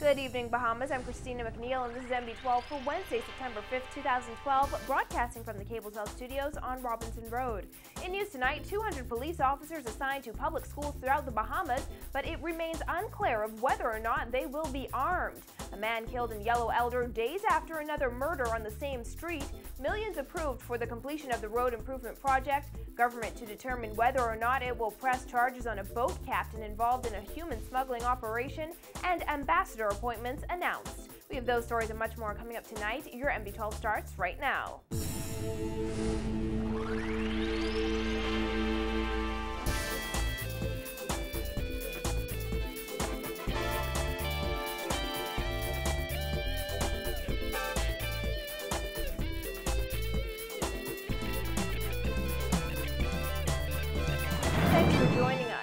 Good evening, Bahamas. I'm Christina McNeil, and this is MB12 for Wednesday, September 5th, 2012, broadcasting from the Cable Cell Studios on Robinson Road. In news tonight, 200 police officers assigned to public schools throughout the Bahamas, but it remains unclear of whether or not they will be armed. A man killed in Yellow Elder days after another murder on the same street. Millions approved for the completion of the road improvement project. Government to determine whether or not it will press charges on a boat captain involved in a human smuggling operation, and ambassador appointments announced. We have those stories and much more coming up tonight. Your MB12 starts right now. Thanks for joining us.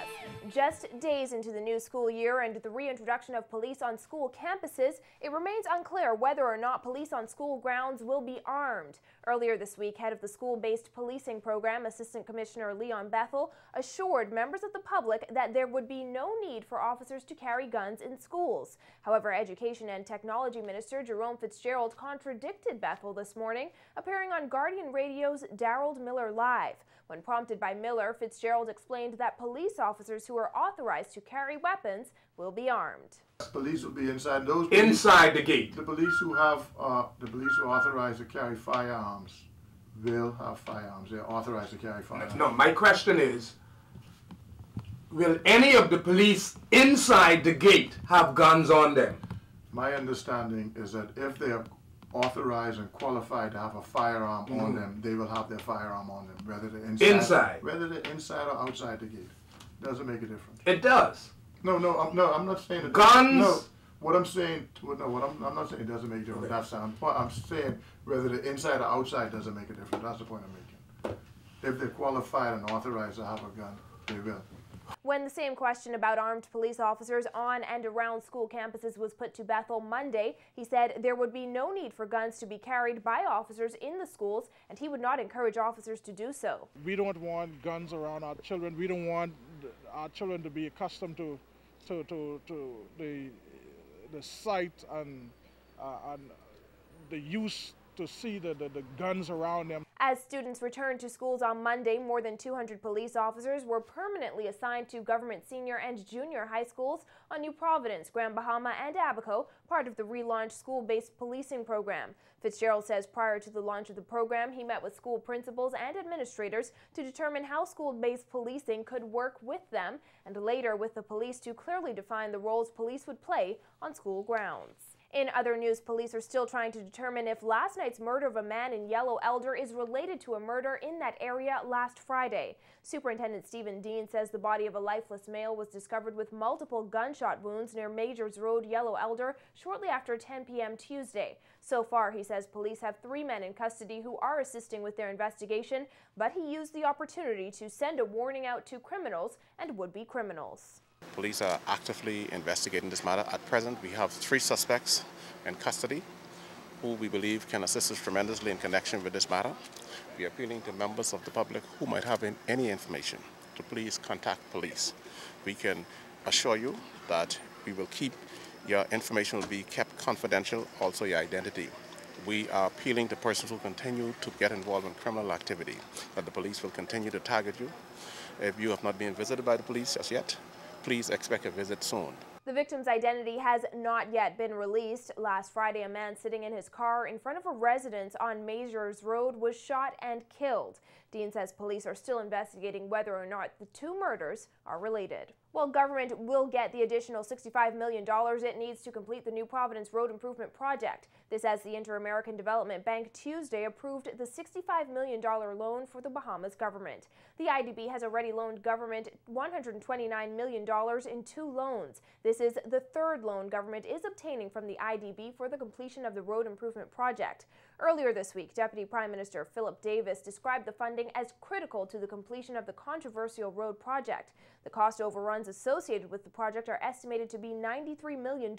Just days into the new school year and the reintroduction of police on school campuses, it remains unclear whether or not police on school grounds will be armed. Earlier this week, head of the school-based policing program, Assistant Commissioner Leon Bethel, assured members of the public that there would be no need for officers to carry guns in schools. However, Education and Technology Minister Jerome Fitzgerald contradicted Bethel this morning, appearing on Guardian Radio's Darrell Miller Live. When prompted by Miller, Fitzgerald explained that police officers who are authorized to carry weapons will be armed. Police will be inside those. Inside the gate. The police who have, the police who are authorized to carry firearms will have firearms. They're authorized to carry firearms. No, my question is, will any of the police inside the gate have guns on them? My understanding is that if they are authorized and qualified to have a firearm on them, they will have their firearm on them, whether they're inside. Whether they're inside or outside the gate. Doesn't make a difference. It does. No, I'm not saying it. Guns. No, what I'm saying. I'm not saying it doesn't make a difference. That's what I'm saying. Whether they're inside or outside doesn't make a difference. That's the point I'm making. If they're qualified and authorized to have a gun, they will. When the same question about armed police officers on and around school campuses was put to Bethel Monday, he said there would be no need for guns to be carried by officers in the schools, and he would not encourage officers to do so. We don't want guns around our children. We don't want our children to be accustomed to the sight and the use to see the guns around them. As students returned to schools on Monday, more than 200 police officers were permanently assigned to government senior and junior high schools on New Providence, Grand Bahama, and Abaco, part of the relaunched school-based policing program. Fitzgerald says prior to the launch of the program, he met with school principals and administrators to determine how school-based policing could work with them, and later with the police to clearly define the roles police would play on school grounds. In other news, police are still trying to determine if last night's murder of a man in Yellow Elder is related to a murder in that area last Friday. Superintendent Stephen Dean says the body of a lifeless male was discovered with multiple gunshot wounds near Majors Road, Yellow Elder, shortly after 10 p.m. Tuesday. So far, he says police have 3 men in custody who are assisting with their investigation, but he used the opportunity to send a warning out to criminals and would-be criminals. Police are actively investigating this matter. At present, we have 3 suspects in custody who we believe can assist us tremendously in connection with this matter. We are appealing to members of the public who might have any information to please contact police. We can assure you that we will keep your information will be kept confidential, also your identity. We are appealing to persons who continue to get involved in criminal activity, that the police will continue to target you. If you have not been visited by the police as yet, please expect a visit soon. The victim's identity has not yet been released. Last Friday, a man sitting in his car in front of a residence on Majors Road was shot and killed. Dean says police are still investigating whether or not the 2 murders are related. Well, government will get the additional $65 million it needs to complete the New Providence Road Improvement Project. This as the Inter-American Development Bank Tuesday approved the $65 million loan for the Bahamas government. The IDB has already loaned government $129 million in 2 loans. This is the 3rd loan government is obtaining from the IDB for the completion of the road improvement project. Earlier this week, Deputy Prime Minister Philip Davis described the funding as critical to the completion of the controversial road project. The cost overruns funds associated with the project are estimated to be $93 million,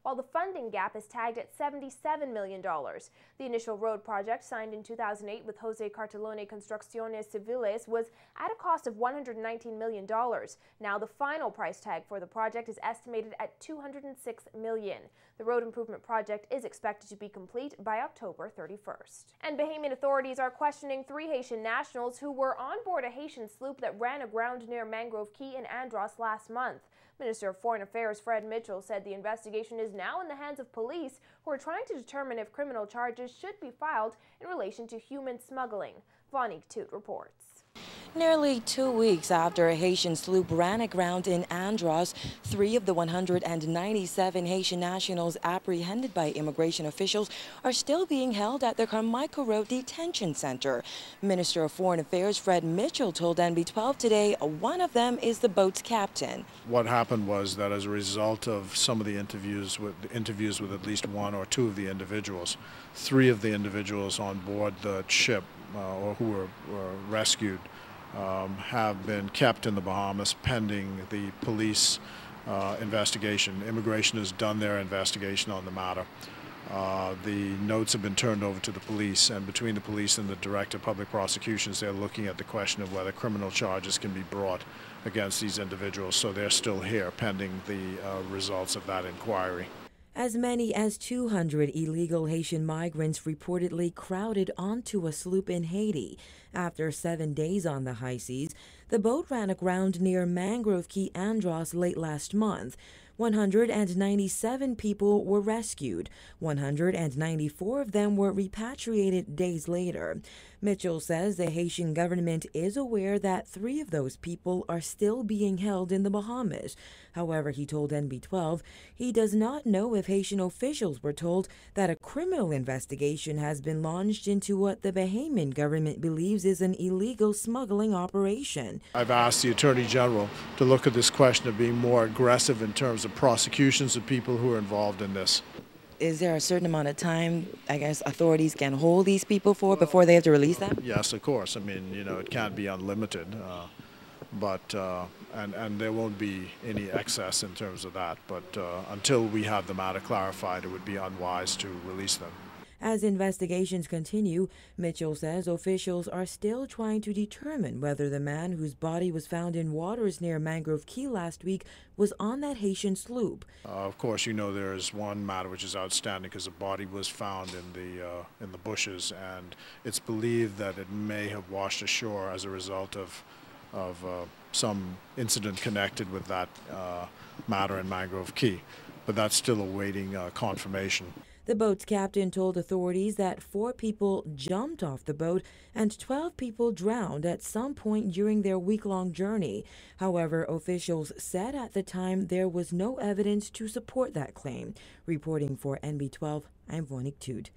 while the funding gap is tagged at $77 million. The initial road project, signed in 2008 with Jose Cartelone Construcciones Civiles, was at a cost of $119 million. Now the final price tag for the project is estimated at $206 million. The road improvement project is expected to be complete by October 31st. And Bahamian authorities are questioning 3 Haitian nationals who were on board a Haitian sloop that ran aground near Mangrove Key in Andros last month. Minister of Foreign Affairs Fred Mitchell said the investigation is now in the hands of police, who are trying to determine if criminal charges should be filed in relation to human smuggling. Vonique Toot reports. Nearly 2 weeks after a Haitian sloop ran aground in Andros, 3 of the 197 Haitian nationals apprehended by immigration officials are still being held at the Carmichael Road Detention Center. Minister of Foreign Affairs Fred Mitchell told NB12 today one of them is the boat's captain. What happened was that as a result of some of the interviews with at least 1 or 2 of the individuals, 3 of the individuals on board the ship or who were rescued have been kept in the Bahamas pending the police investigation. Immigration has done their investigation on the matter. The notes have been turned over to the police, and between the police and the Director of Public Prosecutions, they're looking at the question of whether criminal charges can be brought against these individuals. So they're still here pending the results of that inquiry. As many as 200 illegal Haitian migrants reportedly crowded onto a sloop in Haiti. After 7 days on the high seas, the boat ran aground near Mangrove Key, Andros late last month. 197 people were rescued. 194 of them were repatriated days later. Mitchell says the Haitian government is aware that 3 of those people are still being held in the Bahamas. However, he told NB12 he does not know if Haitian officials were told that a criminal investigation has been launched into what the Bahamian government believes is an illegal smuggling operation. I've asked the Attorney General to look at this question of being more aggressive in terms of prosecutions of people who are involved in this. Is there a certain amount of time, I guess, authorities can hold these people for before they have to release them? Yes, of course. I mean, it can't be unlimited, but and there won't be any excess in terms of that. But until we have the matter clarified, it would be unwise to release them. As investigations continue, Mitchell says officials are still trying to determine whether the man whose body was found in waters near Mangrove Key last week was on that Haitian sloop. Of course, there is one matter which is outstanding because the body was found in the bushes, and it's believed that it may have washed ashore as a result of some incident connected with that matter in Mangrove Key. But that's still awaiting confirmation. The boat's captain told authorities that 4 people jumped off the boat and 12 people drowned at some point during their week-long journey. However, officials said at the time there was no evidence to support that claim. Reporting for NB12, I'm Vonique Toot.